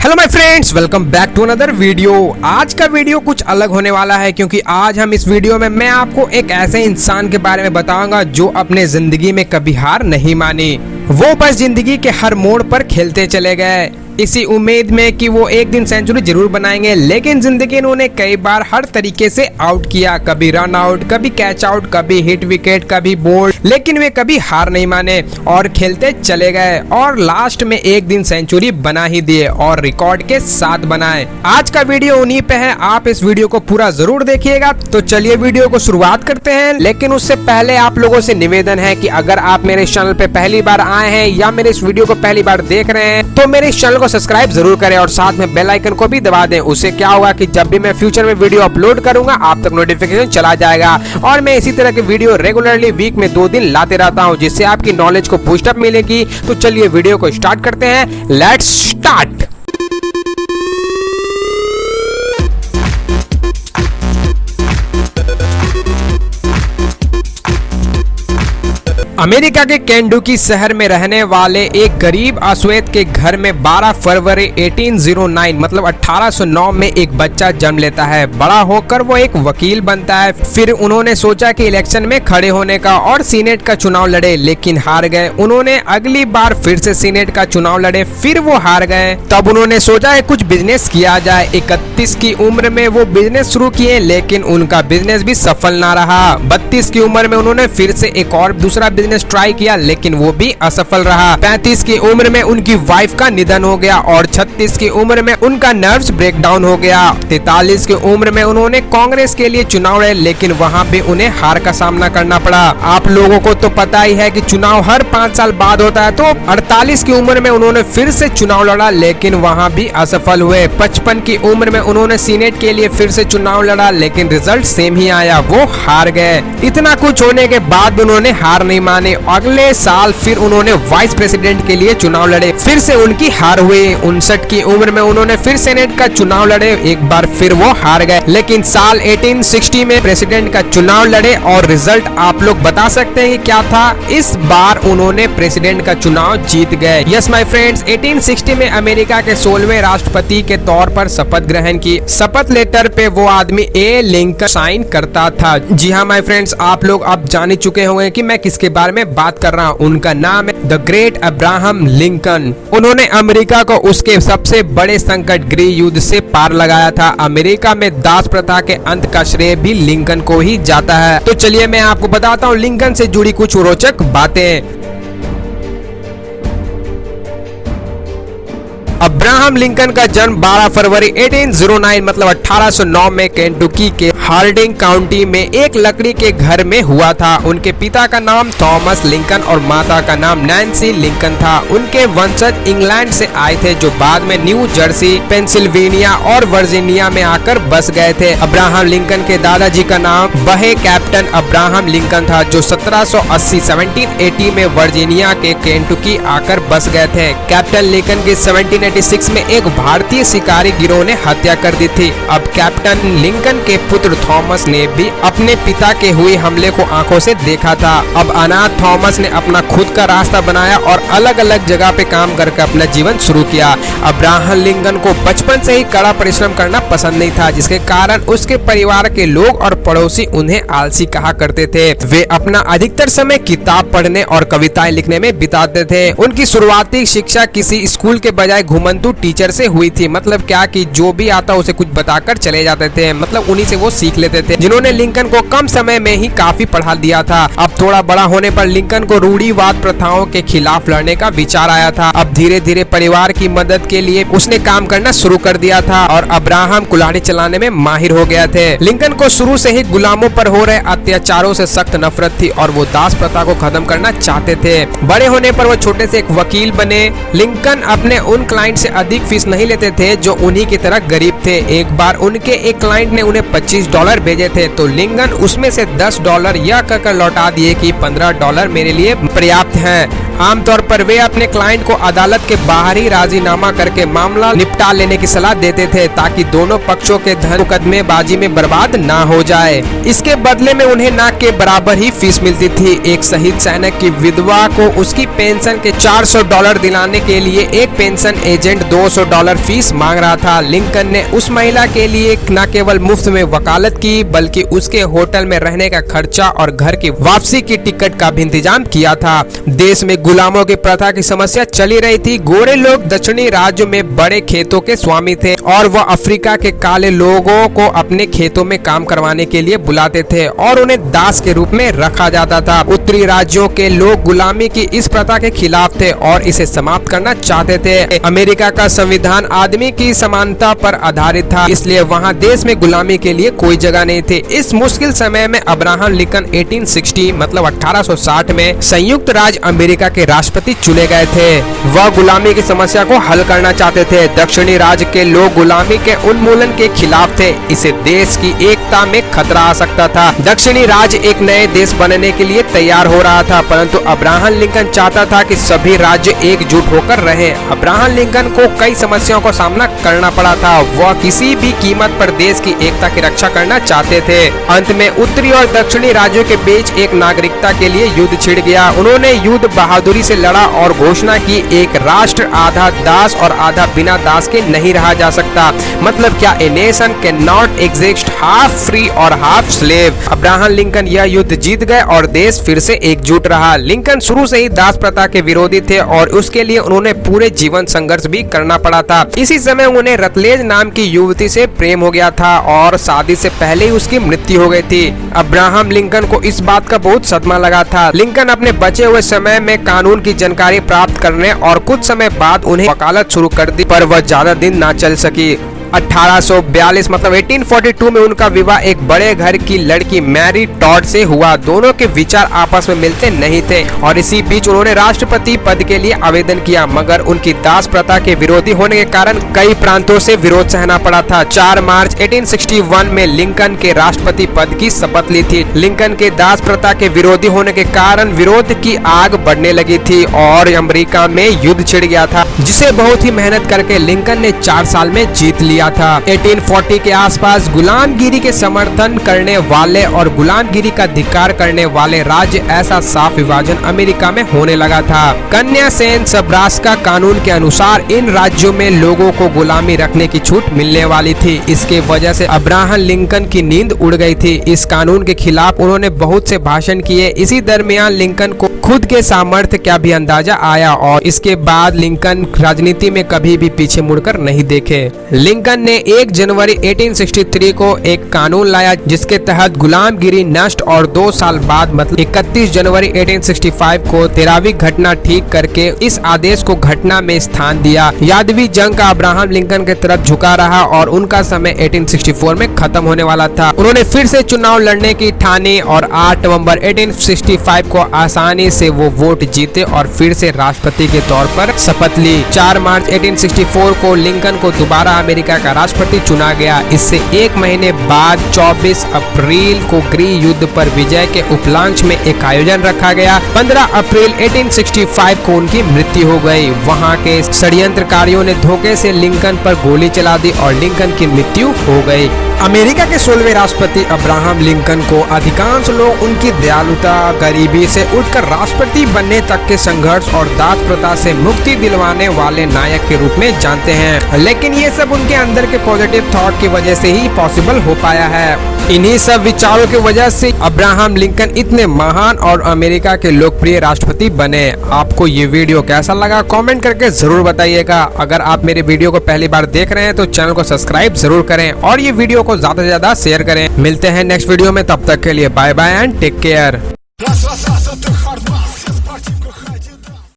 Hello my friends, welcome back to another video. आज का video कुछ अलग होने वाला है क्योंकि आज हम इस वीडियो में मैं आपको एक ऐसे इंसान के बारे में बताऊंगा जो अपने जिंदगी में कभी हार नहीं मानी। वो बस जिंदगी के हर मोड़ पर खेलते चले गए इसी उम्मीद में कि वो एक दिन सेंचुरी जरूर बनाएंगे, लेकिन जिंदगी ने उन्हें कई बार हर तरीके से आउट किया। कभी रन आउट, कभी कैच आउट, कभी हिट विकेट, कभी बोल्ड, लेकिन वे कभी हार नहीं माने और खेलते चले गए और लास्ट में एक दिन सेंचुरी बना ही दिए और रिकॉर्ड के साथ बनाए। आज का वीडियो उन्हीं पे है, आप इस वीडियो को पूरा जरूर देखिएगा। तो चलिए वीडियो को शुरुआत करते हैं, लेकिन उससे पहले आप लोगों से निवेदन है कि अगर आप मेरे चैनल पे पहली बार आए हैं या मेरे इस वीडियो को पहली बार देख रहे हैं तो मेरे इस चैनल को सब्सक्राइब जरूर करें और साथ में बेल आइकन को भी दबा दें। उससे क्या होगा कि जब भी मैं फ्यूचर में वीडियो अपलोड करूंगा आप तक नोटिफिकेशन चला जाएगा। और मैं इसी तरह के वीडियो रेगुलरली वीक में 2 दिन लाते रहता हूं, जिससे आपकी नॉलेज को बूस्ट अप मिलेगी। तो चलिए वीडियो को स्टार्ट करते हैं, लेट्स स्टार्ट। अमेरिका के केंटुकी शहर में रहने वाले एक गरीब अश्वेत के घर में 12 फरवरी 1809 मतलब 1809 में एक बच्चा जन्म लेता है। बड़ा होकर वो एक वकील बनता है। फिर उन्होंने सोचा कि इलेक्शन में खड़े होने का और सीनेट का चुनाव लड़े, लेकिन हार गए। उन्होंने अगली बार फिर से सीनेट का चुनाव लड़े, फिर वो हार गए। तब उन्होंने सोचा है कुछ बिजनेस किया जाए। 31 की उम्र में वो बिजनेस शुरू किए, लेकिन उनका बिजनेस भी सफल ना रहा। 32 की उम्र में उन्होंने फिर से एक और दूसरा ट्राई किया, लेकिन वो भी असफल रहा। 35 की उम्र में उनकी वाइफ का निधन हो गया और 36 की उम्र में उनका नर्व्स ब्रेकडाउन हो गया। 43 की उम्र में उन्होंने कांग्रेस के लिए चुनाव लड़े, लेकिन वहां भी उन्हें हार का सामना करना पड़ा। आप लोगों को तो पता ही है कि चुनाव हर 5 साल बाद होता है। तो 48 की उम्र में उन्होंने फिर से चुनाव लड़ा, लेकिन वहां भी असफल हुए। 55 की उम्र में उन्होंने सीनेट के लिए फिर से चुनाव लड़ा, लेकिन रिजल्ट सेम ही आया, वो हार गए। इतना कुछ होने के बाद उन्होंने हार नहीं मानी। अगले साल फिर उन्होंने वाइस प्रेसिडेंट के लिए चुनाव लड़े, फिर से उनकी हार हुई। 59 की उम्र में उन्होंने फिर सेनेट का चुनाव लड़े, एक बार फिर वो हार गए। लेकिन साल 1860 में प्रेसिडेंट का चुनाव लड़े और रिजल्ट आप लोग बता सकते हैं कि क्या था। इस बार उन्होंने प्रेसिडेंट का चुनाव जीत गए। यस माय फ्रेंड्स, 1860 में अमेरिका के 16वें राष्ट्रपति के तौर पर शपथ ग्रहण की। शपथ लेटर पे वो आदमी ए लिंकन साइन करता था। जी हाँ माय फ्रेंड्स, आप लोग अब जान ही चुके होंगे कि मैं किसके बारे में बात कर रहा हूँ। उनका नाम है द ग्रेट अब्राहम लिंकन। उन्होंने अमेरिका को उसके सबसे बड़े संकट गृह युद्ध से पार लगाया था। अमेरिका में दास प्रथा के अंत का श्रेय भी लिंकन को ही जाता है। तो चलिए मैं आपको बताता हूँ लिंकन से जुड़ी कुछ रोचक बातें। अब्राहम लिंकन का जन्म 12 फरवरी 1809 मतलब 1809 में केंटुकी के हार्डिंग काउंटी में एक लकड़ी के घर में हुआ था। उनके पिता का नाम थॉमस लिंकन और माता का नाम नैन्सी लिंकन था। उनके वंशज इंग्लैंड से आए थे, जो बाद में न्यू जर्सी, पेंसिल्वेनिया और वर्जीनिया में आकर बस गए थे। अब्राहम लिंकन के दादाजी का नाम बहे कैप्टन अब्राहम लिंकन था, जो 1780 में वर्जीनिया के केंटुकी आकर बस गए थे। कैप्टन लिंकन की 1786 में एक भारतीय शिकारी गिरोह ने हत्या कर दी थी। अब कैप्टन लिंकन के पुत्र थॉमस ने भी अपने पिता के हुए हमले को आंखों से देखा था। अब अनाथ थॉमस ने अपना खुद का रास्ता बनाया और अलग अलग जगह पे काम करके अपना जीवन शुरू किया। अब्राहम लिंकन को बचपन से ही कड़ा परिश्रम करना पसंद नहीं था, जिसके कारण उसके परिवार के लोग और पड़ोसी उन्हें आलसी कहा करते थे। वे अपना अधिकतर समय किताब पढ़ने और कविताएं लिखने में बिताते थे। उनकी शुरुआती शिक्षा किसी स्कूल के बजाय घुमंतु टीचर से हुई थी। मतलब क्या कि जो भी आता उसे कुछ बताकर चले जाते थे, मतलब उन्हीं से वो सीख लेते थे, जिन्होंने लिंकन को कम समय में ही काफी पढ़ा दिया था। अब थोड़ा बड़ा होने पर लिंकन को रूढ़िवाद प्रथाओं के खिलाफ लड़ने का विचार आया था। अब धीरे धीरे परिवार की मदद के लिए उसने काम करना शुरू कर दिया था और अब्राहम कुल्हाड़ी चलाने में माहिर हो गया थे। लिंकन को शुरू से ही गुलामों पर हो रहे अत्याचारों से सख्त नफरत थी और वो दास प्रथा को खत्म करना चाहते थे। बड़े होने पर वो छोटे से एक वकील बने। लिंकन अपने उन क्लाइंट से अधिक फीस नहीं लेते थे जो उन्हीं की तरह गरीब थे। एक बार उनके एक क्लाइंट ने उन्हें $25 भेजे थे, तो लिंकन उसमें से $10 यह कहकर लौटा दिए कि $15 मेरे लिए पर्याप्त हैं। आमतौर पर वे अपने क्लाइंट को अदालत के बाहर ही राजीनामा करके मामला निपटा लेने की सलाह देते थे ताकि दोनों पक्षों के धन मुकदमेबाजी में बर्बाद ना हो जाए। इसके बदले में उन्हें ना के बराबर ही फीस मिलती थी। एक शहीद सैनिक की विधवा को उसकी पेंशन के $400 दिलाने के लिए एक पेंशन एजेंट $200 फीस मांग रहा था। लिंकन ने उस महिला के लिए न केवल मुफ्त में वकालत की बल्कि उसके होटल में रहने का खर्चा और घर की वापसी की टिकट का भी इंतजाम किया था। देश में गुलामों की प्रथा की समस्या चली रही थी। गोरे लोग दक्षिणी राज्यों में बड़े खेतों के स्वामी थे और वह अफ्रीका के काले लोगों को अपने खेतों में काम करवाने के लिए बुलाते थे और उन्हें दास के रूप में रखा जाता था। उत्तरी राज्यों के लोग गुलामी की इस प्रथा के खिलाफ थे और इसे समाप्त करना चाहते थे। अमेरिका का संविधान आदमी की समानता पर आधारित था, इसलिए वहाँ देश में गुलामी के लिए कोई जगह नहीं थी। इस मुश्किल समय में अब्राहम लिंकन 1860 मतलब 1860 में संयुक्त राज्य अमेरिका के राष्ट्रपति चुने गए थे। वह गुलामी की समस्या को हल करना चाहते थे। दक्षिणी राज्य के लोग गुलामी के उन्मूलन के खिलाफ थे। इसे देश की एकता में खतरा आ सकता था। दक्षिणी राज्य एक नए देश बनने के लिए तैयार हो रहा था, परंतु अब्राहम लिंकन चाहता था कि सभी राज्य एकजुट होकर रहें। अब्राहम लिंकन को कई समस्याओं का सामना करना पड़ा था। वह किसी भी कीमत पर देश की एकता की रक्षा करना चाहते थे। अंत में उत्तरी और दक्षिणी राज्यों के बीच एक नागरिकता के लिए युद्ध छिड़ गया। उन्होंने युद्ध बहादुरी से लड़ा और घोषणा की, एक राष्ट्र आधा दास और आधा बिना दास के नहीं रहा जा सकता। मतलब क्या, a nation can not exist half free और हाफ स्लेव। अब्राहम लिंकन यह युद्ध जीत गए और देश फिर से एकजुट रहा। लिंकन शुरू से ही दास प्रथा के विरोधी थे और उसके लिए उन्होंने पूरे जीवन संघर्ष भी करना पड़ा था। इसी समय उन्हें रतलेज नाम की युवती से प्रेम हो गया था और शादी से पहले ही उसकी मृत्यु हो गई थी। अब्राहम लिंकन को इस बात का बहुत सदमा लगा था। लिंकन अपने बचे हुए समय में कानून की जानकारी प्राप्त करने और कुछ समय बाद उन्हें वकालत शुरू कर दी, पर वह ज्यादा दिन ना चल सकी। 1842 मतलब 1842 में उनका विवाह एक बड़े घर की लड़की मैरी टॉड से हुआ। दोनों के विचार आपस में मिलते नहीं थे और इसी बीच उन्होंने राष्ट्रपति पद के लिए आवेदन किया, मगर उनकी दास प्रथा के विरोधी होने के कारण कई प्रांतों से विरोध सहना पड़ा था। 4 मार्च 1861 में लिंकन के राष्ट्रपति पद की शपथ ली थी। लिंकन के दास प्रथा के विरोधी होने के कारण विरोध की आग बढ़ने लगी थी और अमेरिका में युद्ध छिड़ गया था, जिसे बहुत ही मेहनत करके लिंकन ने 4 साल में जीत लिया था। 1840 के आसपास गुलामगिरी के समर्थन करने वाले और गुलामगिरी का धिक्कार करने वाले राज्य ऐसा साफ विभाजन अमेरिका में होने लगा था। कन्या सेन सबरास्का कानून के अनुसार इन राज्यों में लोगों को गुलामी रखने की छूट मिलने वाली थी। इसके वजह से अब्राहम लिंकन की नींद उड़ गई थी। इस कानून के खिलाफ उन्होंने बहुत से भाषण किए। इसी दरमियान लिंकन को खुद के सामर्थ्य का भी अंदाजा आया और इसके बाद लिंकन राजनीति में कभी भी पीछे मुड़कर नहीं देखे। लिंकन ने 1 जनवरी 1863 को एक कानून लाया जिसके तहत गुलामगिरी नष्ट और 2 साल बाद मतलब 31 जनवरी 1865 को 13वीं घटना ठीक करके इस आदेश को घटना में स्थान दिया। यादवी जंग का अब्राहम लिंकन के तरफ झुका रहा और उनका समय 1864 में खत्म होने वाला था। उन्होंने फिर से चुनाव लड़ने की ठानी और 8 नवंबर 1865 को आसानी से वो वोट जीते और फिर से राष्ट्रपति के तौर पर शपथ ली। 4 मार्च 1864 को लिंकन को दोबारा अमेरिका का राष्ट्रपति चुना गया। इससे 1 महीने बाद 24 अप्रैल को गृह युद्ध पर विजय के उपलक्ष्य में एक आयोजन रखा गया। 15 अप्रैल 1865 को उनकी मृत्यु हो गई। वहां के षड्यंत्रकारियों ने धोखे से लिंकन पर गोली चला दी और लिंकन की मृत्यु हो गई। अमेरिका के 16वें राष्ट्रपति अब्राहम लिंकन को अधिकांश लोग उनकी दयालुता, गरीबी से उठकर राष्ट्रपति बनने तक के संघर्ष और दास प्रथा से मुक्ति दिलवाने वाले नायक के रूप में जानते हैं, लेकिन ये सब उनके अंदर के पॉजिटिव थॉट की वजह से ही पॉसिबल हो पाया है। इन्हीं सब विचारों की वजह से अब्राहम लिंकन इतने महान और अमेरिका के लोकप्रिय राष्ट्रपति बने। आपको ये वीडियो कैसा लगा कमेंट करके जरूर बताइएगा। अगर आप मेरे वीडियो को पहली बार देख रहे हैं तो चैनल को सब्सक्राइब जरूर करें और ये वीडियो को ज्यादा से ज्यादा शेयर करें। मिलते हैं नेक्स्ट वीडियो में, तब तक के लिए bye bye and take care.